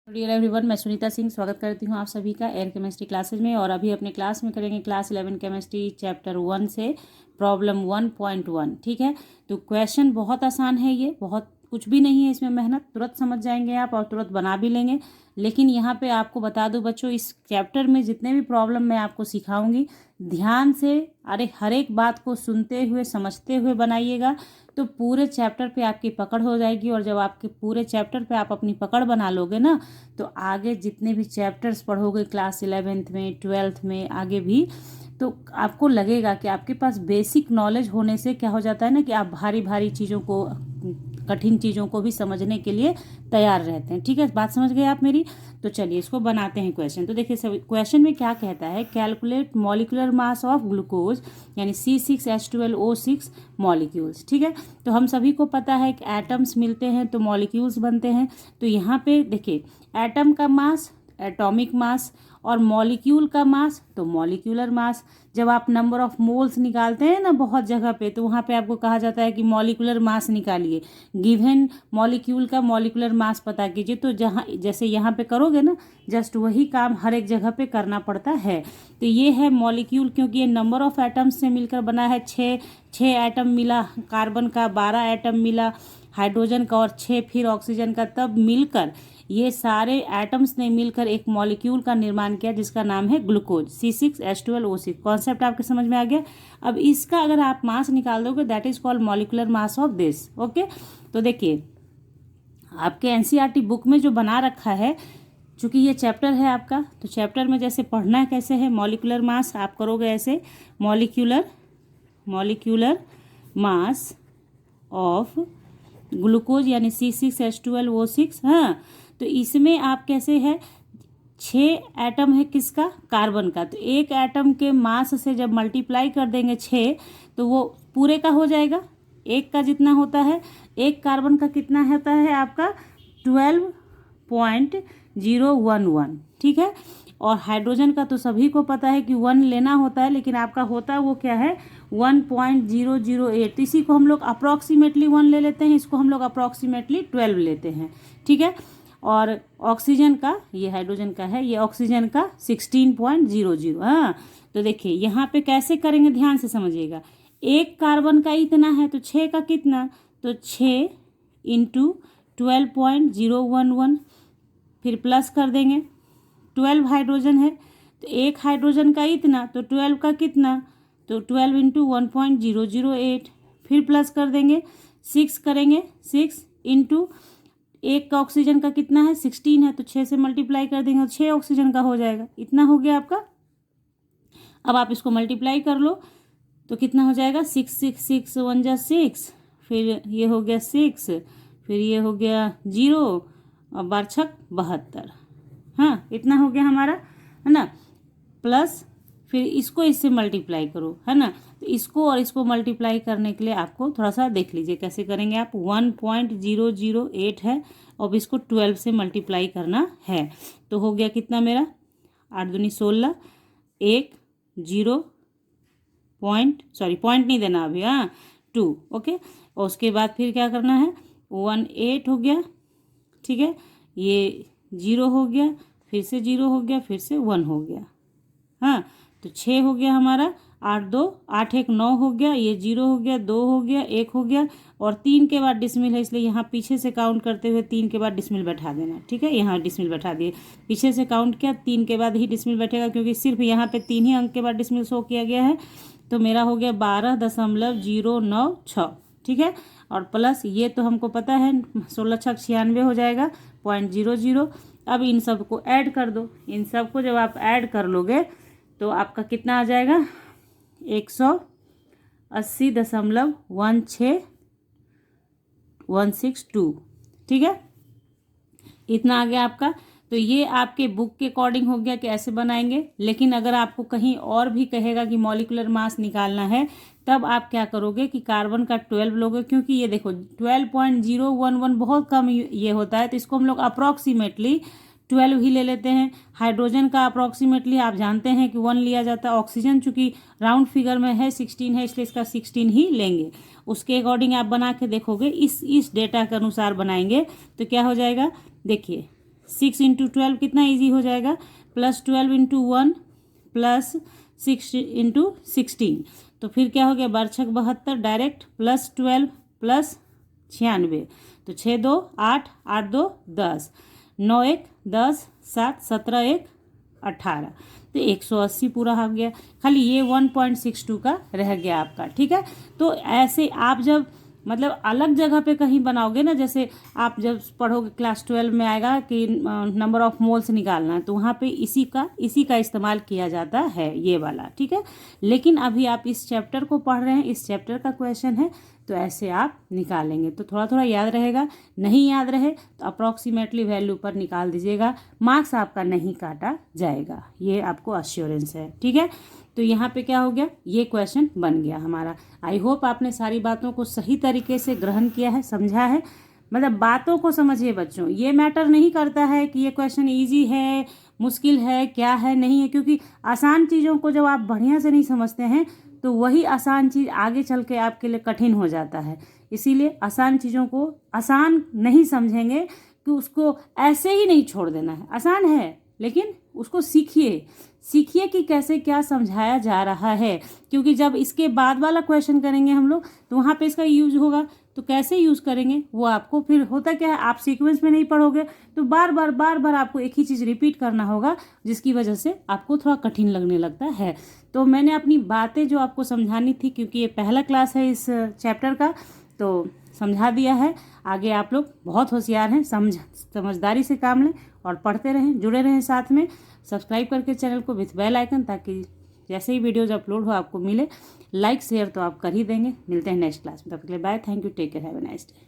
Dear everyone, मैं सुनीता सिंह स्वागत करती हूँ आप सभी का एयर केमिस्ट्री क्लासेज में। और अभी अपने क्लास में करेंगे क्लास 11 केमिस्ट्री चैप्टर 1 से प्रॉब्लम 1.1। ठीक है, तो क्वेश्चन बहुत आसान है, ये बहुत कुछ भी नहीं है इसमें मेहनत, तुरंत समझ जाएंगे आप और तुरंत बना भी लेंगे। लेकिन यहाँ पे आपको बता दूं बच्चों, इस चैप्टर में जितने भी प्रॉब्लम मैं आपको सिखाऊंगी ध्यान से, अरे हर एक बात को सुनते हुए समझते हुए बनाइएगा, तो पूरे चैप्टर पे आपकी पकड़ हो जाएगी। और जब आपके पूरे चैप्टर पे आप अपनी पकड़ बना लोगे ना, तो आगे जितने भी चैप्टर्स पढ़ोगे क्लास 11th में 12th में आगे भी, तो आपको लगेगा कि आपके पास बेसिक नॉलेज होने से क्या हो जाता है ना, कि आप भारी भारी चीज़ों को, कठिन चीज़ों को भी समझने के लिए तैयार रहते हैं। ठीक है, बात समझ गए आप मेरी? तो चलिए इसको बनाते हैं क्वेश्चन। तो देखिए सभी क्वेश्चन में क्या कहता है, calculate molecular mass of glucose यानी C6H12O6 मॉलिक्यूल्स। ठीक है, तो हम सभी को पता है कि एटम्स मिलते हैं तो मॉलिक्यूल्स बनते हैं। तो यहाँ पे देखिए, एटम का मास एटॉमिक मास और मॉलिक्यूल का मास तो मॉलिक्यूलर मास। जब आप नंबर ऑफ मोल्स निकालते हैं ना बहुत जगह पे, तो वहाँ पे आपको कहा जाता है कि मॉलिक्यूलर मास निकालिए, गिवन मॉलिक्यूल का मॉलिक्यूलर मास पता कीजिए। तो जहाँ जैसे यहाँ पे करोगे ना, जस्ट वही काम हर एक जगह पे करना पड़ता है। तो ये है मॉलिक्यूल, क्योंकि ये नंबर ऑफ एटम्स से मिलकर बना है। छः एटम मिला कार्बन का, 12 एटम मिला हाइड्रोजन का और 6 फिर ऑक्सीजन का, तब मिलकर ये सारे एटम्स ने मिलकर एक मॉलिक्यूल का निर्माण किया जिसका नाम है ग्लूकोज C6H12O6। कॉन्सेप्ट आपके समझ में आ गया? अब इसका अगर आप मास निकाल दोगे, that is called molecular mass of this. Okay, तो देखिए आपके एनसीईआरटी बुक में जो बना रखा है, चूंकि ये चैप्टर है आपका, तो चैप्टर में जैसे पढ़ना कैसे है, मॉलिक्यूलर मास आप करोगे ऐसे, मॉलिक्यूलर मास ऑफ ग्लूकोज यानी C6H12O6। हाँ, तो इसमें आप कैसे है, 6 एटम है किसका, कार्बन का। तो एक एटम के मास से जब मल्टीप्लाई कर देंगे 6, तो वो पूरे का हो जाएगा, एक का जितना होता है। एक कार्बन का कितना होता है आपका, 12.011। ठीक है, और हाइड्रोजन का तो सभी को पता है कि 1 लेना होता है, लेकिन आपका होता है वो क्या है, 1.008। तो इसी को हम लोग अप्रॉक्सीमेटली 1 ले लेते हैं, इसको हम लोग अप्रॉक्सीमेटली 12 लेते हैं। ठीक है, और ऑक्सीजन का, ये हाइड्रोजन का है, ये ऑक्सीजन का 16.00। हाँ, तो देखिए यहाँ पे कैसे करेंगे, ध्यान से समझिएगा। एक कार्बन का इतना है तो 6 का कितना, तो 6 इंटू 12.011, फिर प्लस कर देंगे। 12 हाइड्रोजन है तो एक हाइड्रोजन का इतना, तो 12 का कितना, तो 12 इंटू 1.008, फिर प्लस कर देंगे। 6 करेंगे, 6 इंटू एक का ऑक्सीजन का कितना है, 16 है, तो 6 से मल्टीप्लाई कर देंगे तो 6 ऑक्सीजन का हो जाएगा। इतना हो गया आपका। अब आप इसको मल्टीप्लाई कर लो तो कितना हो जाएगा, 6 1 जा 6, फिर ये हो गया 6, फिर ये हो गया 0 और 12 6 72। हाँ, इतना हो गया हमारा, है ना। प्लस फिर इसको इससे मल्टीप्लाई करो, है ना। तो इसको और इसको मल्टीप्लाई करने के लिए आपको थोड़ा सा देख लीजिए कैसे करेंगे आप। 1.008 है, अब इसको 12 से मल्टीप्लाई करना है, तो हो गया कितना मेरा, 8 दूनी 16, 1 0 पॉइंट नहीं देना अभी, हाँ 2। ओके, और उसके बाद फिर क्या करना है, 1 8 हो गया। ठीक है, ये 0 हो गया, फिर से 0 हो गया, फिर से 1 हो गया। हाँ, तो 6 हो गया हमारा, 8 2 8 1 9 हो गया, ये 0 हो गया, 2 हो गया, 1 हो गया, और 3 के बाद डिसमिल है, इसलिए यहाँ पीछे से काउंट करते हुए 3 के बाद डिसमिल बैठा देना। ठीक है, यहाँ डिसमिल बैठा दिए, पीछे से काउंट किया, 3 के बाद ही डिसमिल बैठेगा, क्योंकि सिर्फ यहाँ पे 3 ही अंक के बाद डिसमिल शो किया गया है। तो मेरा हो गया 12.096। ठीक है, और प्लस ये तो हमको पता है 16 6 96 हो जाएगा, 0.00। अब इन सब को ऐड कर दो। इन सब को जब आप ऐड कर लोगे तो आपका कितना आ जाएगा, 180.16162। ठीक है, इतना आ गया आपका। तो ये आपके बुक के अकॉर्डिंग हो गया कि ऐसे बनाएंगे। लेकिन अगर आपको कहीं और भी कहेगा कि मॉलिक्यूलर मास निकालना है, तब आप क्या करोगे कि कार्बन का 12 लोगे, क्योंकि ये देखो 12.011 बहुत कम ये होता है, तो इसको हम लोग अप्रॉक्सीमेटली 12 ही ले लेते हैं। हाइड्रोजन का अप्रॉक्सीमेटली आप जानते हैं कि 1 लिया जाता है। ऑक्सीजन चूंकि राउंड फिगर में है 16 है, इसलिए इसका 16 ही लेंगे। उसके अकॉर्डिंग आप बना के देखोगे, इस डेटा के अनुसार बनाएंगे तो क्या हो जाएगा, देखिए 6 इंटू 12 कितना ईजी हो जाएगा, +12 इंटू 1 +6 इंटू 16। तो फिर क्या हो गया, बरछक 72 डायरेक्ट +12 +96, तो 6 2 8, 8 2 10, 9 1 10, 7 17 1 18, तो 180 पूरा हो गया। खाली ये 1.62 का रह गया आपका, ठीक है। तो ऐसे आप जब मतलब अलग जगह पे कहीं बनाओगे ना, जैसे आप जब पढ़ोगे क्लास 12 में आएगा कि नंबर ऑफ मोल्स निकालना है, तो वहाँ पे इसी का इस्तेमाल किया जाता है, ये वाला, ठीक है। लेकिन अभी आप इस चैप्टर को पढ़ रहे हैं, इस चैप्टर का क्वेश्चन है, तो ऐसे आप निकालेंगे तो थोड़ा थोड़ा याद रहेगा। नहीं याद रहे तो अप्रॉक्सीमेटली वैल्यू पर निकाल दीजिएगा, मार्क्स आपका नहीं काटा जाएगा, ये आपको अश्योरेंस है, ठीक है। तो यहाँ पे क्या हो गया, ये क्वेश्चन बन गया हमारा। आई होप आपने सारी बातों को सही तरीके से ग्रहण किया है, समझा है। मतलब बातों को समझिए बच्चों, ये मैटर नहीं करता है कि ये क्वेश्चन इजी है, मुश्किल है, क्या है, नहीं है, क्योंकि आसान चीज़ों को जब आप बढ़िया से नहीं समझते हैं तो वही आसान चीज़ आगे चल के आपके लिए कठिन हो जाता है। इसीलिए आसान चीज़ों को आसान नहीं समझेंगे कि उसको ऐसे ही नहीं छोड़ देना है, आसान है लेकिन उसको सीखिए कि कैसे क्या समझाया जा रहा है, क्योंकि जब इसके बाद वाला क्वेश्चन करेंगे हम लोग तो वहाँ पे इसका यूज होगा, तो कैसे यूज़ करेंगे वो आपको फिर होता क्या है, आप सीक्वेंस में नहीं पढ़ोगे तो बार बार आपको एक ही चीज़ रिपीट करना होगा, जिसकी वजह से आपको थोड़ा कठिन लगने लगता है। तो मैंने अपनी बातें जो आपको समझानी थी, क्योंकि ये पहला क्लास है इस चैप्टर का, तो समझा दिया है। आगे आप लोग बहुत होशियार हैं, समझदारी से काम लें और पढ़ते रहें, जुड़े रहें साथ में। सब्सक्राइब करके चैनल को विथ बेल आइकन, ताकि जैसे ही वीडियोज अपलोड हो आपको मिले। लाइक शेयर तो आप कर ही देंगे। मिलते हैं नेक्स्ट क्लास में, तब तक के लिए bye, thank you, take care, have a nice day.